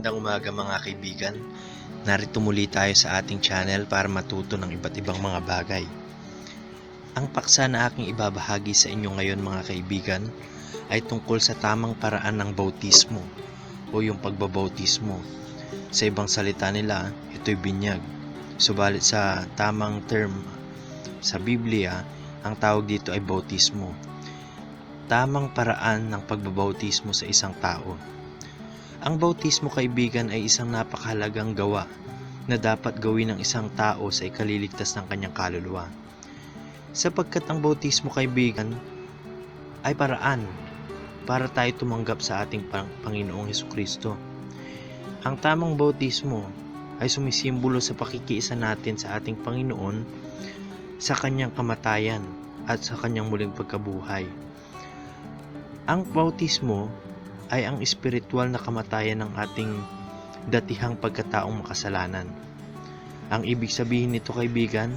Magandang umaga mga kaibigan. Narito muli tayo sa ating channel para matuto ng iba't ibang mga bagay. Ang paksa na aking ibabahagi sa inyo ngayon mga kaibigan ay tungkol sa tamang paraan ng bautismo o yung pagbabautismo. Sa ibang salita nila, ito'y binyag. Subalit sa tamang term sa Biblia, ang tawag dito ay bautismo. Tamang paraan ng pagbabautismo sa isang tao. Ang bautismo kaibigan ay isang napakahalagang gawa na dapat gawin ng isang tao sa ikaliligtas ng kanyang kaluluwa. Sapagkat ang bautismo kaibigan ay paraan para tayo tumanggap sa ating Panginoong Hesukristo. Ang tamang bautismo ay sumisimbolo sa pakikiisa natin sa ating Panginoon sa kanyang kamatayan at sa kanyang muling pagkabuhay. Ang bautismo ay ang espiritual na kamatayan ng ating datihang pagkataong makasalanan. Ang ibig sabihin nito kaibigan,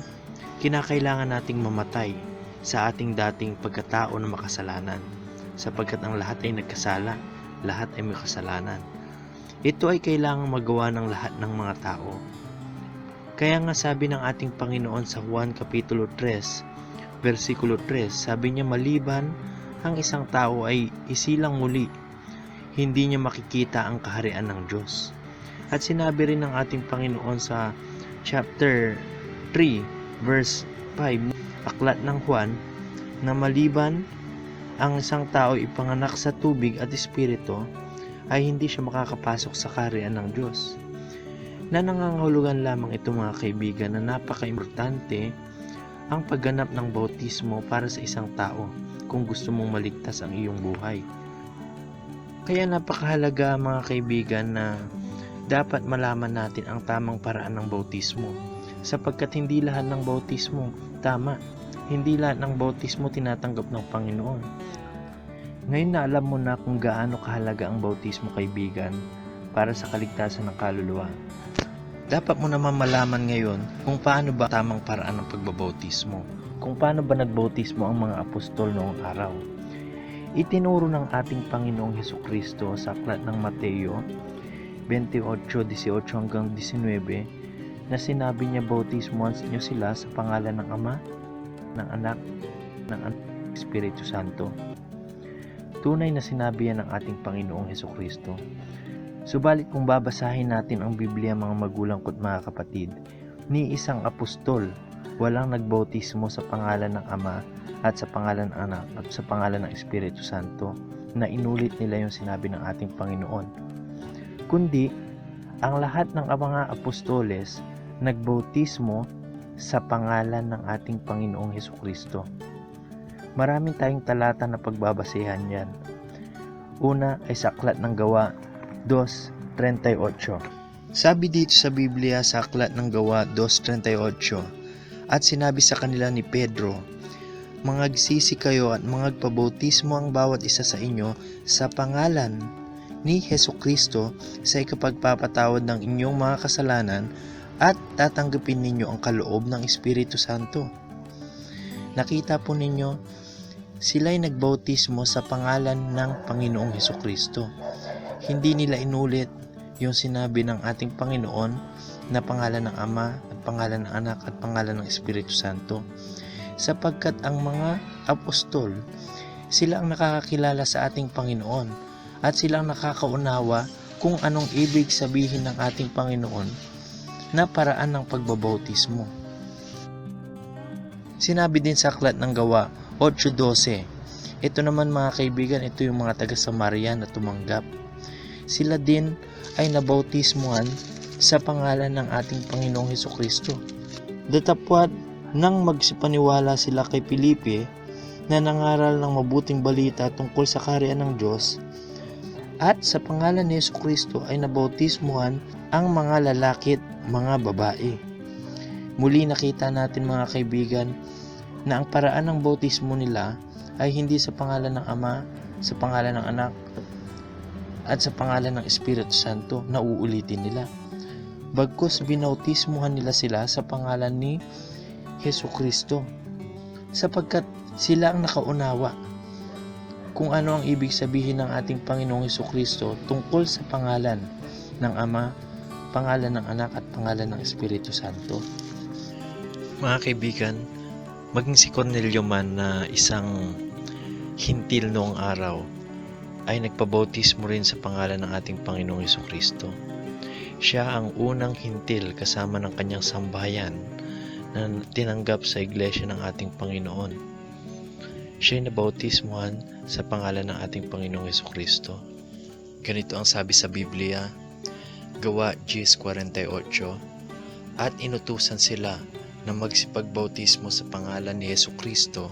kinakailangan nating mamatay sa ating dating pagkatao na makasalanan, sapagkat ang lahat ay nagkasala, lahat ay may kasalanan. Ito ay kailangang magawa ng lahat ng mga tao. Kaya nga sabi ng ating Panginoon sa Juan Kapitulo 3, versikulo 3, sabi niya maliban ang isang tao ay isilang muli, hindi niya makikita ang kaharian ng Diyos. At sinabi rin ng ating Panginoon sa chapter 3, verse 5, aklat ng Juan, na maliban ang isang tao ipanganak sa tubig at espiritu, ay hindi siya makakapasok sa kaharian ng Diyos. Na nangangahulugan lamang ito mga kaibigan na napaka-importante ang pagganap ng bautismo para sa isang tao kung gusto mong maligtas ang iyong buhay. Kaya napakahalaga mga kaibigan na dapat malaman natin ang tamang paraan ng bautismo, sapagkat hindi lahat ng bautismo tama, hindi lahat ng bautismo tinatanggap ng Panginoon. Ngayon na alam mo na kung gaano kahalaga ang bautismo kaibigan para sa kaligtasan ng kaluluwa, dapat mo naman malaman ngayon kung paano ba tamang paraan ng pagbabautismo, kung paano ba nagbautismo ang mga apostol noong araw. Itinuro ng ating Panginoong Hesukristo sa aklat ng Mateo 28:18 hanggang 19 na sinabi niya, bautismuhan niyo sila sa pangalan ng Ama, ng Anak, ng Espiritu Santo. Tunay na sinabi yan ng ating Panginoong Hesukristo. Subalit kung babasahin natin ang Biblia mga magulang ko't mga kapatid, ni isang apostol walang nagbautismo sa pangalan ng Ama at sa pangalan ng Anak at sa pangalan ng Espiritu Santo na inulit nila yung sinabi ng ating Panginoon. Kundi, ang lahat ng mga apostoles nagbautismo sa pangalan ng ating Panginoong Hesukristo. Maraming tayong talata na pagbabasehan yan. Una ay sa Aklat ng Gawa 2:38. Sabi dito sa Biblia sa Aklat ng Gawa 2:38, at sinabi sa kanila ni Pedro, mangagsisi kayo at mangagpabautismo ang bawat isa sa inyo sa pangalan ni Hesukristo sa ikapagpapatawad ng inyong mga kasalanan at tatanggapin ninyo ang kaloob ng Espiritu Santo. Nakita po ninyo, sila'y nagbautismo sa pangalan ng Panginoong Hesukristo. Hindi nila inulit yung sinabi ng ating Panginoon na pangalan ng Ama at pangalan ng Anak at pangalan ng Espiritu Santo. Sapagkat ang mga apostol, sila ang nakakakilala sa ating Panginoon at sila ang nakakaunawa kung anong ibig sabihin ng ating Panginoon na paraan ng pagbabautismo. Sinabi din sa Aklat ng Gawa 8:12, ito naman mga kaibigan, ito yung mga taga Samaria na tumanggap. Sila din ay nabautismuhan sa pangalan ng ating Panginoong Hesukristo. Datapwat nang magsipaniwala sila kay Felipe na nangaral ng mabuting balita tungkol sa kaharian ng Diyos, at sa pangalan ni Hesukristo ay nabautismuhan ang mga lalaki at mga babae. Muli nakita natin mga kaibigan na ang paraan ng bautismo nila ay hindi sa pangalan ng Ama, sa pangalan ng Anak, at sa pangalan ng Espiritu Santo na uulitin nila. Bagkus binautismuhan nila sila sa pangalan ni Hesukristo, sapagkat sila ang nakaunawa kung ano ang ibig sabihin ng ating Panginoong Hesukristo tungkol sa pangalan ng Ama, pangalan ng Anak at pangalan ng Espiritu Santo. Mga kaibigan, maging si Cornelio man na isang hintil noong araw ay nagpabautismo rin sa pangalan ng ating Panginoong Hesukristo. Siya ang unang hintil kasama ng kanyang sambahayan na tinanggap sa iglesia ng ating Panginoon. Siya ay nabautismuhan sa pangalan ng ating Panginoong Hesukristo. Ganito ang sabi sa Biblia, Gawa 10:48, at inutusan sila na magsipagbautismo sa pangalan ni Hesukristo,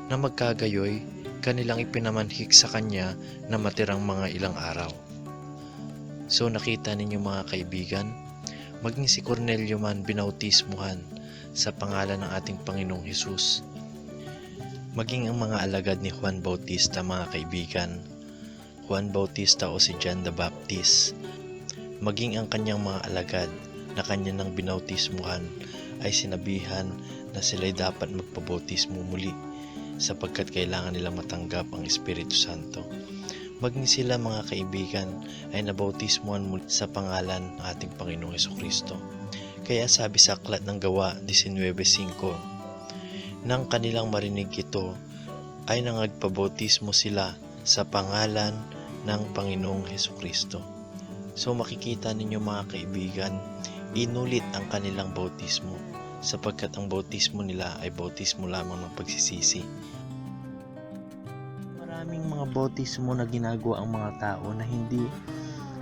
na magkagayoy kanilang ipinamanhik sa kanya na matirang mga ilang araw. So nakita ninyo mga kaibigan, maging si Cornelio man binautismuhan sa pangalan ng ating Panginoong Hesus. Maging ang mga alagad ni Juan Bautista mga kaibigan, Juan Bautista o si John the Baptist, maging ang kanyang mga alagad na kanya nang binautismuhan ay sinabihan na sila'y dapat magpabautismo muli sapagkat kailangan nilang matanggap ang Espiritu Santo. Maging sila mga kaibigan ay nabautismuhan muli sa pangalan ng ating Panginoong Hesukristo. Kaya sabi sa Aklat ng Gawa 19:5, nang kanilang marinig ito ay nangagpabautismo sila sa pangalan ng Panginoong Hesukristo. So makikita ninyo mga kaibigan, inulit ang kanilang bautismo sapagkat ang bautismo nila ay bautismo lamang ng pagsisisi. Maraming mga bautismo na ginagawa ang mga tao na hindi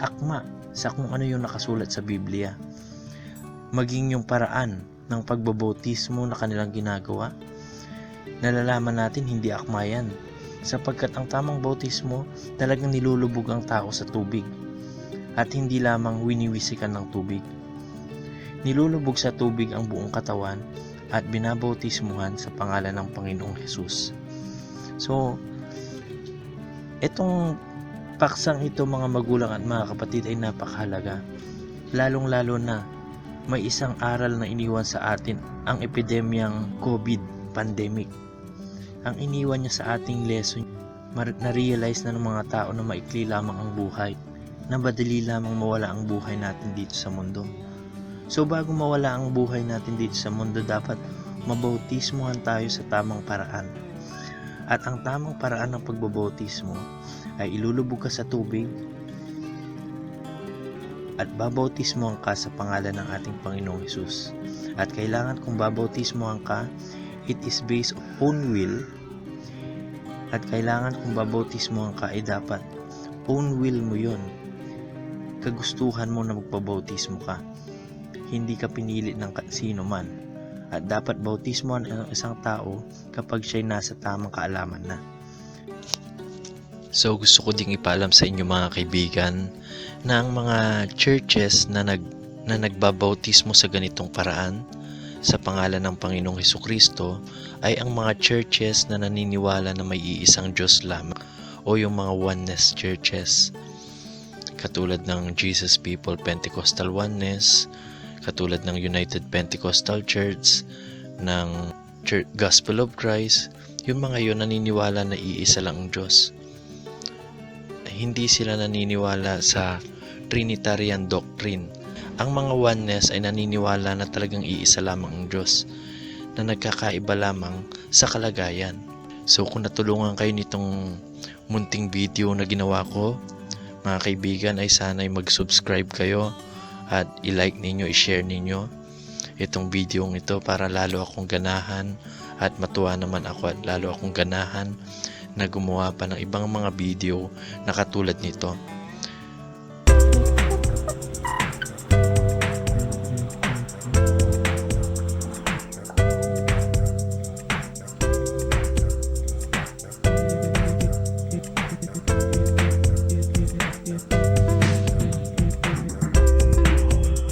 akma sa kung ano yung nakasulat sa Biblia. Maging yung paraan ng pagbabautismo na kanilang ginagawa, nalalaman natin hindi akma yan sapagkat ang tamang bautismo talagang nilulubog ang tao sa tubig at hindi lamang winiwisikan ng tubig. Nilulubog sa tubig ang buong katawan at binabautismuhan sa pangalan ng Panginoong Hesus. So, itong paksang ito mga magulang at mga kapatid ay napakahalaga. Lalong-lalo na may isang aral na iniwan sa atin ang epidemyang COVID pandemic. Ang iniwan niya sa ating lesson, na-realize na ng mga tao na maikli lamang ang buhay, na madali lamang mawala ang buhay natin dito sa mundo. So bago mawala ang buhay natin dito sa mundo, dapat mabautismuhan tayo sa tamang paraan. At ang tamang paraan ng pagbabautismo ay ilulubog ka sa tubig at babautismuhan ka sa pangalan ng ating Panginoong Hesus. At kailangan kung babautismuhan ka, it is based on will. At kailangan kung babautismuhan ka ay dapat own will mo yun. Kagustuhan mo na magpabautismo ka. Hindi ka pinili ng sino man. At dapat bautismohan ang isang tao kapag siya'y nasa tamang kaalaman na. So gusto ko ding ipaalam sa inyo mga kaibigan na ang mga churches na nagbabautismo sa ganitong paraan sa pangalan ng Panginoong Hesukristo ay ang mga churches na naniniwala na may iisang Diyos lamang o yung mga oneness churches katulad ng Jesus People Pentecostal Oneness, katulad ng United Pentecostal Church, ng Gospel of Christ. Yung mga yun naniniwala na iisa lang ang Diyos. Hindi sila naniniwala sa Trinitarian doctrine. Ang mga oneness ay naniniwala na talagang iisa lamang ang Diyos, na nagkakaiba lamang sa kalagayan. So kung natulungan kayo nitong munting video na ginawa ko, mga kaibigan, ay sana'y mag-subscribe kayo at i-like ninyo, i-share ninyo itong video ito para lalo akong ganahan at matuwa naman ako at lalo akong ganahan na gumawa pa ng ibang mga video na katulad nito.